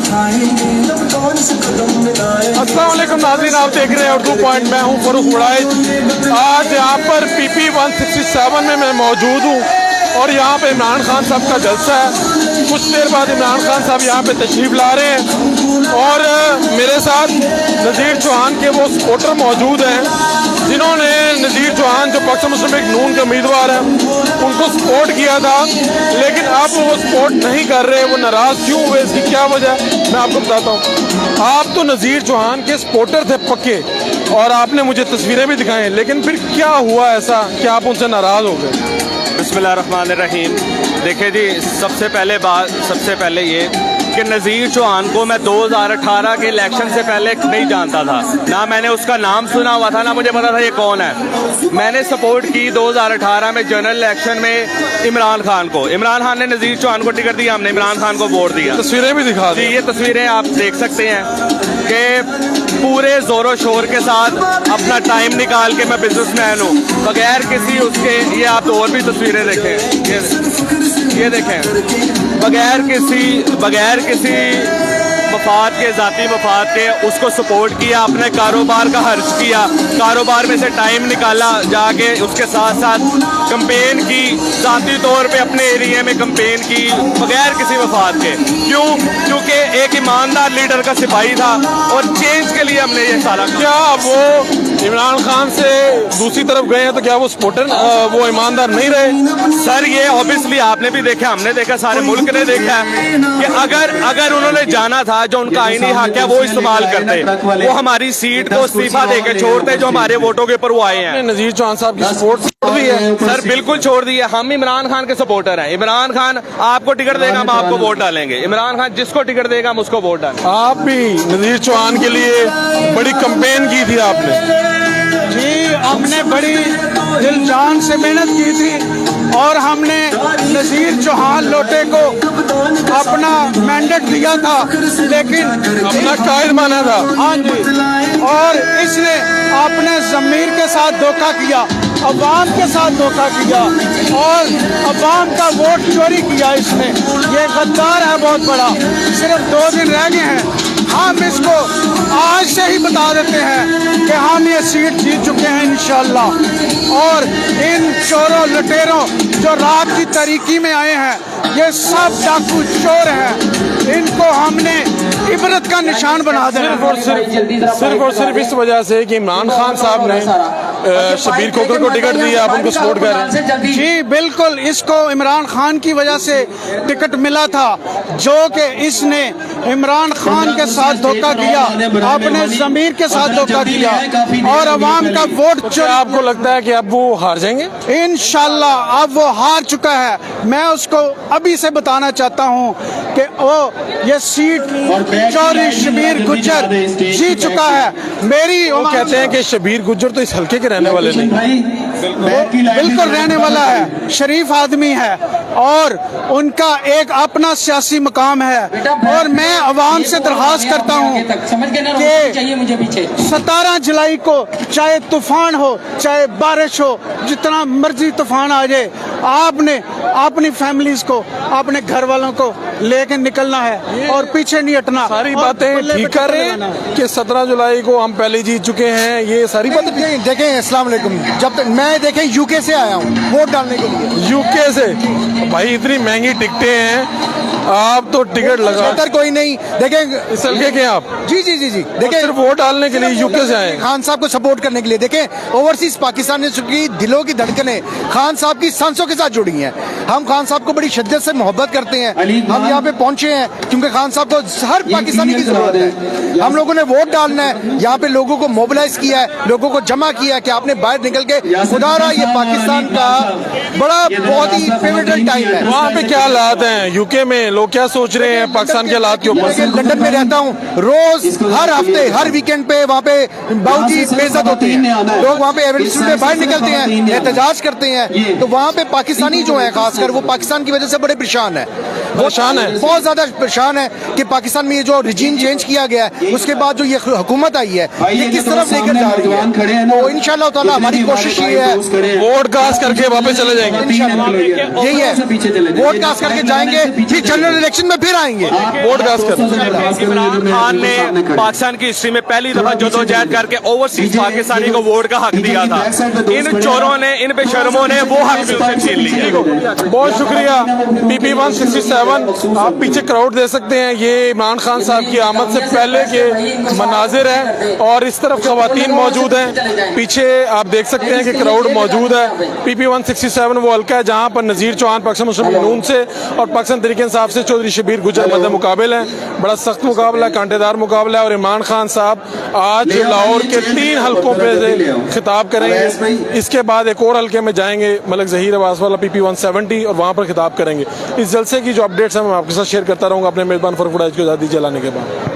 अस्सलाम वालेकुम नाज़रीन, आप देख रहे हैं उर्दू पॉइंट। मैं हूं फरूख वड़ाइज। आज यहाँ पर PP 167 में मैं मौजूद हूँ और यहाँ पे इमरान खान साहब का जलसा है। कुछ देर बाद इमरान खान साहब यहाँ पे तशरीफ़ ला रहे हैं और मेरे साथ नज़ीर चौहान के वो सपोर्टर मौजूद हैं जिन्होंने नज़ीर चौहान जो पाकिस्तान मुस्लिम लीग नून के उम्मीदवार हैं उनको सपोर्ट किया था, लेकिन अब वो सपोर्ट नहीं कर रहे। वो नाराज़ क्यों हुए, इसकी क्या वजह मैं आपको बताता हूँ। आप तो नज़ीर चौहान के सपोर्टर थे पक्के और आपने मुझे तस्वीरें भी दिखाई, लेकिन फिर क्या हुआ ऐसा कि आप उनसे नाराज़ हो गए? बिस्मिल्लाहिर्रहमानिर्रहीम। देखिए जी, सबसे पहले ये कि नज़ीर चौहान को मैं 2018 के इलेक्शन से पहले नहीं जानता था, ना मैंने उसका नाम सुना हुआ था, ना मुझे पता था ये कौन है। मैंने सपोर्ट की 2018 में जनरल इलेक्शन में इमरान खान को। इमरान खान ने नज़ीर चौहान को टिकट दिया, हमने इमरान खान को वोट दिया। तस्वीरें भी दिखा दी। ये तस्वीरें आप देख सकते हैं कि पूरे जोरों शोर के साथ अपना टाइम निकाल के मैं बिजनेसमैन हूँ, बगैर किसी उसके। ये आप और भी तस्वीरें देखें, ये देखें, बगैर किसी मफाद के, ज़ाती मफाद के उसको सपोर्ट किया, अपने कारोबार का खर्च किया, कारोबार में से टाइम निकाला, जाके उसके साथ साथ कैंपेन की, ज़ाती तौर पे अपने एरिया में कैंपेन की बगैर किसी मफाद के। क्यों? क्योंकि एक ईमानदार लीडर का सिपाही था और चेंज के लिए हमने ये सारा। क्या वो इमरान खान से दूसरी तरफ गए हैं तो क्या वो सपोर्टर वो ईमानदार नहीं रहे? सर ये ऑब्वियसली आपने भी देखा, हमने देखा, सारे मुल्क ने देखा कि अगर उन्होंने जाना था जो उनका आईनी हक है वो इस्तेमाल करते, वो हमारी सीट को इस्तीफा देके छोड़ते जो हमारे वोटों के ऊपर वो आए हैं। नज़ीर चौहान साहब की सपोर्ट भी है सर, बिल्कुल छोड़ दी है। हम इमरान खान के सपोर्टर हैं। इमरान खान आपको टिकट देगा, हम आपको वोट डालेंगे। इमरान खान जिसको टिकट देगा हम उसको वोट डालेंगे। आप भी नज़ीर चौहान के लिए बड़ी कैंपेन की थी आपने? जी, हमने बड़ी दिल जान से मेहनत की थी और हमने नज़ीर चौहान लोटे को अपना मैंडेट दिया था, लेकिन अपना कायद माना था। हाँ जी, और इसने अपने ज़मीर के साथ धोखा किया, अवाम के साथ धोखा किया और अवाम का वोट चोरी किया इसने। ये गद्दार है बहुत बड़ा। सिर्फ 2 दिन रह गए हैं, हम इसको आज से ही बता देते हैं कि हम ये सीट जीत चुके हैं इंशाल्लाह। और इन चोरों लुटेरों जो रात की तारीकी में आए हैं, ये सब डाकू चोर हैं, इनको हमने इबरत का निशान बना देना। सिर्फ और सिर्फ इस वजह से कि इमरान खान साहब ने शबीर खोखर को टिकट दिया, आप उनको सपोर्ट कर रहे हैं? जी बिल्कुल, इसको इमरान खान की वजह से टिकट मिला था, जो कि इसने इमरान खान के साथ धोखा किया, अपने ज़मीर के साथ धोखा किया और अवाम का वोट चोरी। आपको लगता है कि अब वो हार जाएंगे? इंशाल्लाह अब वो हार चुका है। मैं उसको अभी से बताना चाहता हूँ कि वो ये सीट चौधरी शबीर गुज्जर जीत चुका है। वो कहते हैं कि शबीर गुज्जर तो इस हल्के के रहने वाले नहीं। बिल्कुल रहने वाला है, शरीफ आदमी है और उनका एक अपना सियासी मकाम है। और मैं अवाम से दरख्वास्त करता हूँ कि 17 जुलाई को चाहे तूफान हो, चाहे बारिश हो, जितना मर्जी तूफान आ जाए, आपने अपनी फैमिलीज को, अपने घर वालों को लेकर निकलना है और पीछे नहीं हटना। सारी बातें ठीक कर रहे हैं कि 17 जुलाई को हम पहले जीत चुके हैं, ये सारी बातें देखें। अस्सलाम वालेकुम। जब तक मैं देखें यूके से आया हूँ वोट डालने के लिए। यूके से? भाई इतनी महंगी टिकटें हैं, आप तो टिकट लगा कोई नहीं। देखें इस हल्के के आप? जी जी जी जी। देखें सिर्फ वोट डालने के लिए यूके से आए? खान साहब को सपोर्ट करने के लिए। देखें ओवरसीज पाकिस्तान की दिलों की धड़कनें खान साहब की सांसों के साथ जुड़ी हैं। हम खान साहब को बड़ी शिद्दत से मोहब्बत करते हैं। हम यहाँ पे पहुंचे हैं क्योंकि खान साहब को हर पाकिस्तानी की जरूरत है। हम लोगों ने वोट डालना है, यहाँ पे लोगों को मोबिलाइज किया है, लोगों को जमा किया है कि आपने बाहर निकल के खुदारा ये पाकिस्तान का बड़ा बहुत ही पिवटल टाइम है। वहाँ पे क्या हालात हैं यूके में, लोग क्या सोच रहे हैं पाकिस्तान के हालात के ऊपर? लंदन में रहता हूँ, रोज हर हफ्ते हर वीकेंड पे वहाँ पे बाउजी बेइज्जत होती है। लोग वहाँ पे एविडेंस में बाहर निकलते हैं, एहतजाज करते हैं, तो वहाँ पे पाकिस्तानी जो है खासकर वो पाकिस्तान की वजह से बड़े परेशान है। बहुत ज्यादा परेशान है कि पाकिस्तान में ये जो रिजीम चेंज किया गया है, उसके बाद जो ये हुकूमत आई है, ये किस तरफ लेकर जा रही है। तो इंशाल्लाह ताला हमारी कोशिश ये है वोट कास्ट करके वापस चले जाएंगे। यही है, वोट कास्ट करके जाएंगे, फिर जनरल इलेक्शन में फिर आएंगे। वोट व्यास कर इमरान खान ने पाकिस्तान की हिस्ट्री में पहली दफा जदोजहद करके ओवरसीज पाकिस्तानी को वोट का हक दिया था। इन चोरों ने, इन बेशर्मों ने वो हक भी उससे छीन लिया। बहुत शुक्रिया। PP 167 आप पीछे क्राउड दे सकते हैं, ये इमरान खान साहब की आमद से पहले के मनाजिर हैं और इस तरफ खवातीन मौजूद हैं, पीछे आप देख सकते हैं कि क्राउड मौजूद है। PP 167 वो हल्का है जहां पर नज़ीर चौहान पाकिस्तान मुस्लिम नून से और पाकिस्तान तहरीक इंसाफ से चौधरी शबीर गुजर मध्य मुकाबले हैं। बड़ा सख्त मुकाबला है, कांटेदार मुकाबला है और इमरान खान साहब आज लाहौर के 3 हल्कों पे से खिताब करेंगे। इसके बाद एक और हल्के में जाएंगे मलिक ज़हीर अब्बास वाला PP 170 और वहां पर खिताब करेंगे। इस जलसे की जो अपडेट्स हैं मैं आपके साथ शेयर करता रहूंगा अपने मेज़बान फरूख उड़ाइज को आज़ादी जलाने के बाद।